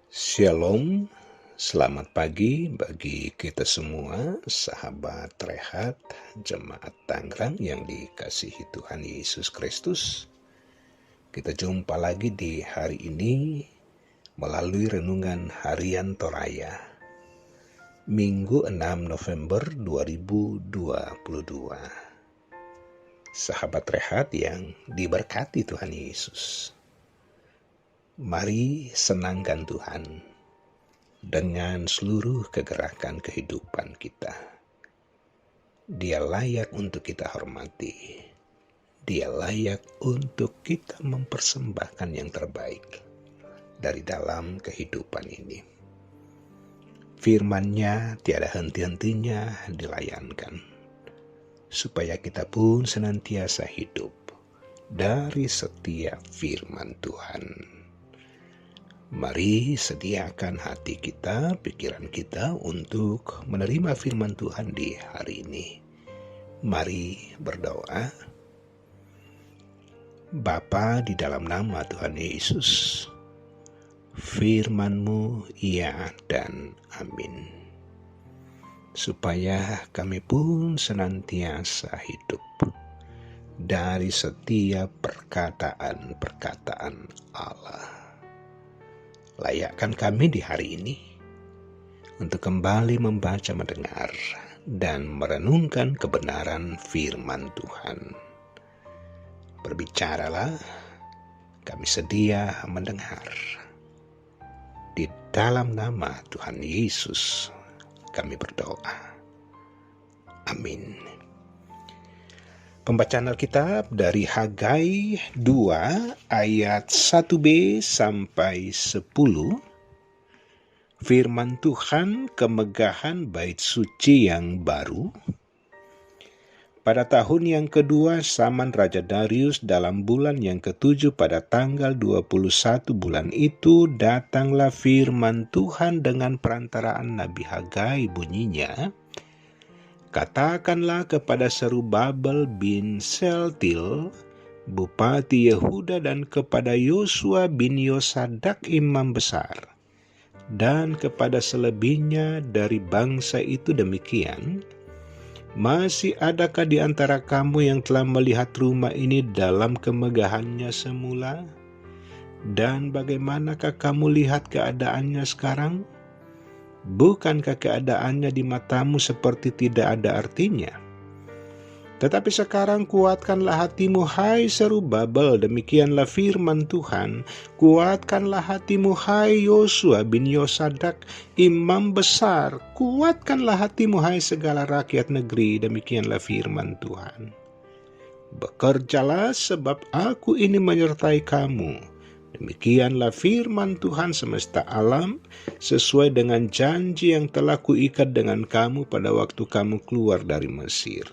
Shalom, selamat pagi bagi kita semua, sahabat Rehat, Jemaat Tangerang yang dikasihi Tuhan Yesus Kristus. Kita jumpa lagi di hari ini melalui renungan harian Toraya, Minggu 6 November 2022. Sahabat Rehat yang diberkati Tuhan Yesus. Mari senangkan Tuhan dengan seluruh kegerakan kehidupan kita. Dia layak untuk kita hormati. Dia layak untuk kita mempersembahkan yang terbaik dari dalam kehidupan ini. Firman-Nya tiada henti-hentinya dilayankan, supaya kita pun senantiasa hidup dari setiap firman Tuhan. Mari sediakan hati kita, pikiran kita untuk menerima firman Tuhan di hari ini. Mari berdoa. Bapa, di dalam nama Tuhan Yesus, firman-Mu ya dan amin. Supaya kami pun senantiasa hidup dari setiap perkataan-perkataan Allah. Layakkan kami di hari ini untuk kembali membaca, mendengar, dan merenungkan kebenaran firman Tuhan. Berbicaralah, kami sedia mendengar. Di dalam nama Tuhan Yesus kami berdoa. Amin. Pembacaan Alkitab dari Hagai 2 ayat 1b sampai 10. Firman Tuhan, kemegahan bait suci yang baru. Pada tahun yang kedua zaman Raja Darius, dalam bulan yang ketujuh pada tanggal 21 bulan itu, datanglah firman Tuhan dengan perantaraan Nabi Hagai, bunyinya, katakanlah kepada Zerubabel bin Shealtiel, Bupati Yehuda, dan kepada Yosua bin Yosadak, imam besar, dan kepada selebihnya dari bangsa itu demikian, masih adakah di antara kamu yang telah melihat rumah ini dalam kemegahannya semula? Dan bagaimanakah kamu lihat keadaannya sekarang? Bukankah keadaannya di matamu seperti tidak ada artinya? Tetapi sekarang kuatkanlah hatimu, hai Zerubabel, demikianlah firman Tuhan. Kuatkanlah hatimu, hai Yosua bin Yosadak, imam besar. Kuatkanlah hatimu, hai segala rakyat negeri, demikianlah firman Tuhan. Bekerjalah, sebab aku ini menyertai kamu. Demikianlah firman Tuhan semesta alam, sesuai dengan janji yang telah kuikat dengan kamu pada waktu kamu keluar dari Mesir.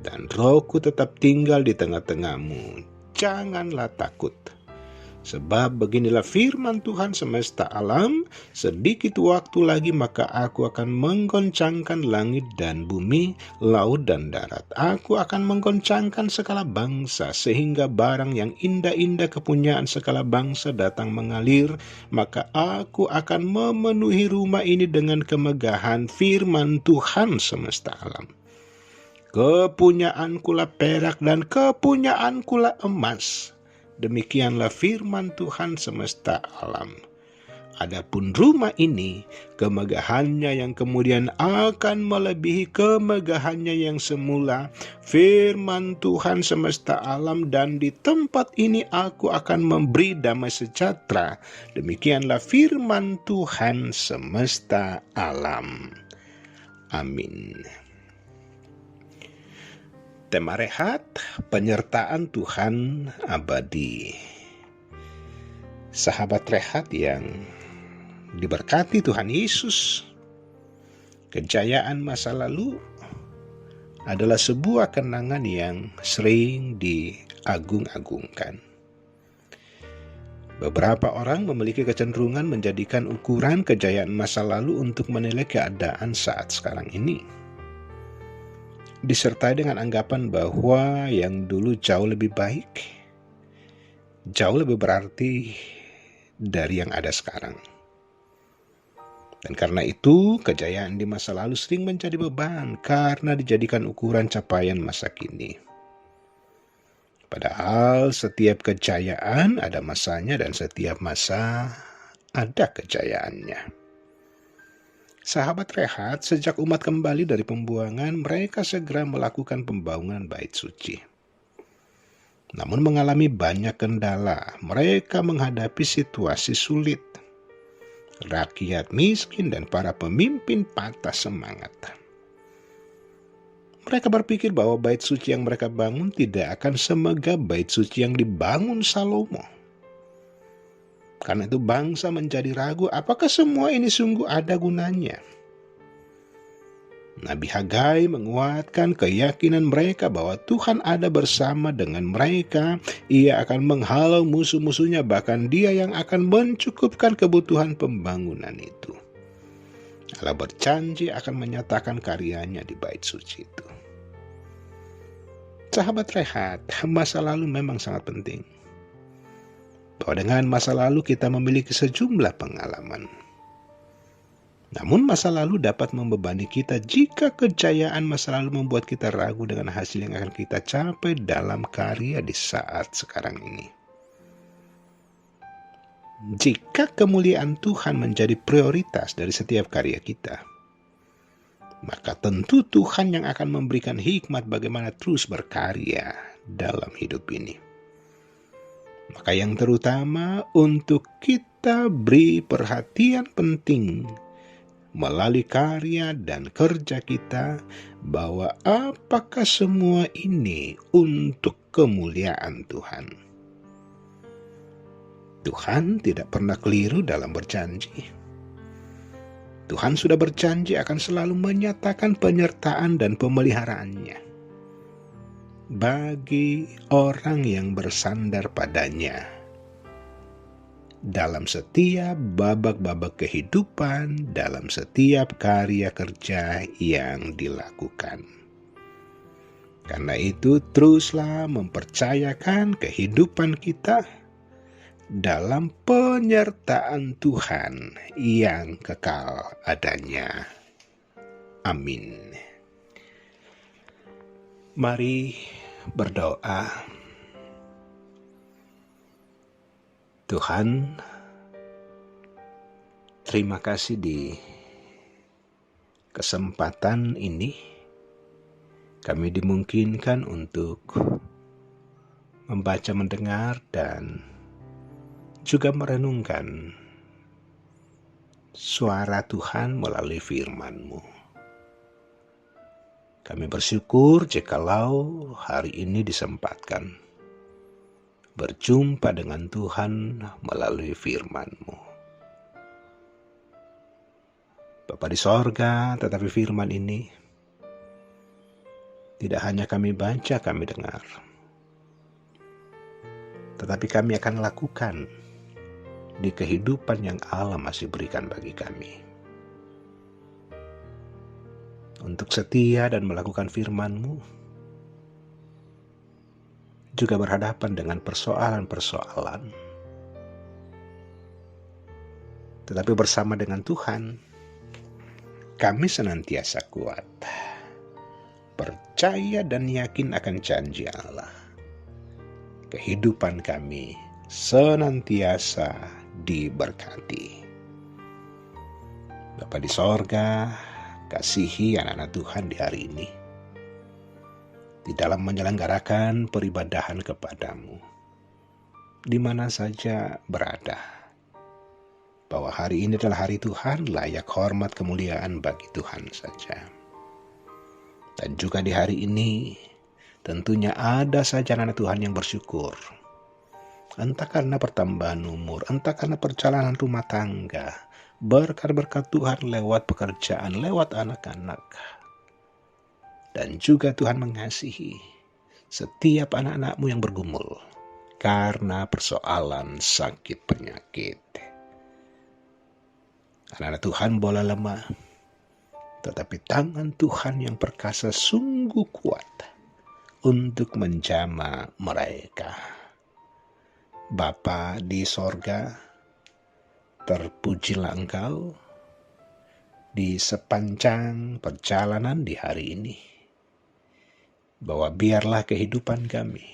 Dan Rohku tetap tinggal di tengah-tengahmu. Janganlah takut. Sebab beginilah firman Tuhan semesta alam, sedikit waktu lagi maka aku akan menggoncangkan langit dan bumi, laut dan darat. Aku akan menggoncangkan segala bangsa, sehingga barang yang indah-indah kepunyaan segala bangsa datang mengalir. Maka aku akan memenuhi rumah ini dengan kemegahan, firman Tuhan semesta alam. Kepunyaankulah perak dan kepunyaankulah emas. Demikianlah firman Tuhan semesta alam. Adapun rumah ini, kemegahannya yang kemudian akan melebihi kemegahannya yang semula, firman Tuhan semesta alam, dan di tempat ini aku akan memberi damai sejahtera. Demikianlah firman Tuhan semesta alam. Amin. Tema Rehat, penyertaan Tuhan abadi. Sahabat Rehat yang diberkati Tuhan Yesus, kejayaan masa lalu adalah sebuah kenangan yang sering diagung-agungkan. Beberapa orang memiliki kecenderungan menjadikan ukuran kejayaan masa lalu untuk menilai keadaan saat sekarang ini. Disertai dengan anggapan bahwa yang dulu jauh lebih baik, jauh lebih berarti dari yang ada sekarang. Dan karena itu, kejayaan di masa lalu sering menjadi beban karena dijadikan ukuran capaian masa kini. Padahal setiap kejayaan ada masanya dan setiap masa ada kejayaannya. Sahabat Rehat, sejak umat kembali dari pembuangan, mereka segera melakukan pembangunan bait suci. Namun mengalami banyak kendala, mereka menghadapi situasi sulit. Rakyat miskin dan para pemimpin patah semangat. Mereka berpikir bahwa bait suci yang mereka bangun tidak akan semegah bait suci yang dibangun Salomo. Karena itu bangsa menjadi ragu, apakah semua ini sungguh ada gunanya? Nabi Hagai menguatkan keyakinan mereka bahwa Tuhan ada bersama dengan mereka. Ia akan menghalau musuh-musuhnya, bahkan Dia yang akan mencukupkan kebutuhan pembangunan itu. Allah berjanji akan menyatakan karyanya di bait suci itu. Sahabat Rehat, masa lalu memang sangat penting. Bahwa dengan masa lalu kita memiliki sejumlah pengalaman. Namun masa lalu dapat membebani kita jika kejayaan masa lalu membuat kita ragu dengan hasil yang akan kita capai dalam karya di saat sekarang ini. Jika kemuliaan Tuhan menjadi prioritas dari setiap karya kita, maka tentu Tuhan yang akan memberikan hikmat bagaimana terus berkarya dalam hidup ini. Maka yang terutama untuk kita beri perhatian penting melalui karya dan kerja kita, bahwa apakah semua ini untuk kemuliaan Tuhan. Tuhan tidak pernah keliru dalam berjanji. Tuhan sudah berjanji akan selalu menyatakan penyertaan dan pemeliharaannya bagi orang yang bersandar padanya. Dalam setiap babak-babak kehidupan, dalam setiap karya kerja yang dilakukan. Karena itu, teruslah mempercayakan kehidupan kita dalam penyertaan Tuhan yang kekal adanya. Amin. Mari berdoa. Tuhan, terima kasih di kesempatan ini kami dimungkinkan untuk membaca, mendengar, dan juga merenungkan suara Tuhan melalui firman-Mu. Kami bersyukur jikalau hari ini disempatkan berjumpa dengan Tuhan melalui firman-Mu. Bapa di sorga, tetapi firman ini tidak hanya kami baca, kami dengar, tetapi kami akan lakukan di kehidupan yang Allah masih berikan bagi kami. Untuk setia dan melakukan firman-Mu, juga berhadapan dengan persoalan-persoalan. Tetapi bersama dengan Tuhan, kami senantiasa kuat, percaya dan yakin akan janji Allah. Kehidupan kami senantiasa diberkati. Bapa di sorga, kasihi anak-anak Tuhan di hari ini, di dalam menyelenggarakan peribadahan kepadamu, di mana saja berada, bahwa hari ini adalah hari Tuhan, layak hormat kemuliaan bagi Tuhan saja. Dan juga di hari ini, tentunya ada saja anak Tuhan yang bersyukur, entah karena pertambahan umur, entah karena perjalanan rumah tangga, berkat-berkat Tuhan lewat pekerjaan, lewat anak-anak. Dan juga Tuhan mengasihi setiap anak-anak-Mu yang bergumul karena persoalan sakit penyakit. Anak-anak Tuhan boleh lemah, tetapi tangan Tuhan yang perkasa sungguh kuat untuk menjamah mereka. Bapa di sorga, terpujilah Engkau di sepanjang perjalanan di hari ini, bahwa biarlah kehidupan kami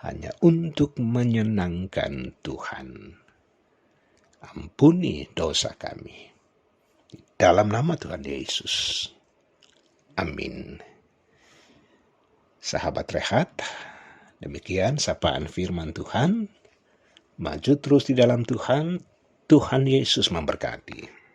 hanya untuk menyenangkan Tuhan. Ampuni dosa kami. Dalam nama Tuhan Yesus. Amin. Sahabat Rehat, demikian sapaan firman Tuhan. Maju terus di dalam Tuhan. Tuhan Yesus memberkati.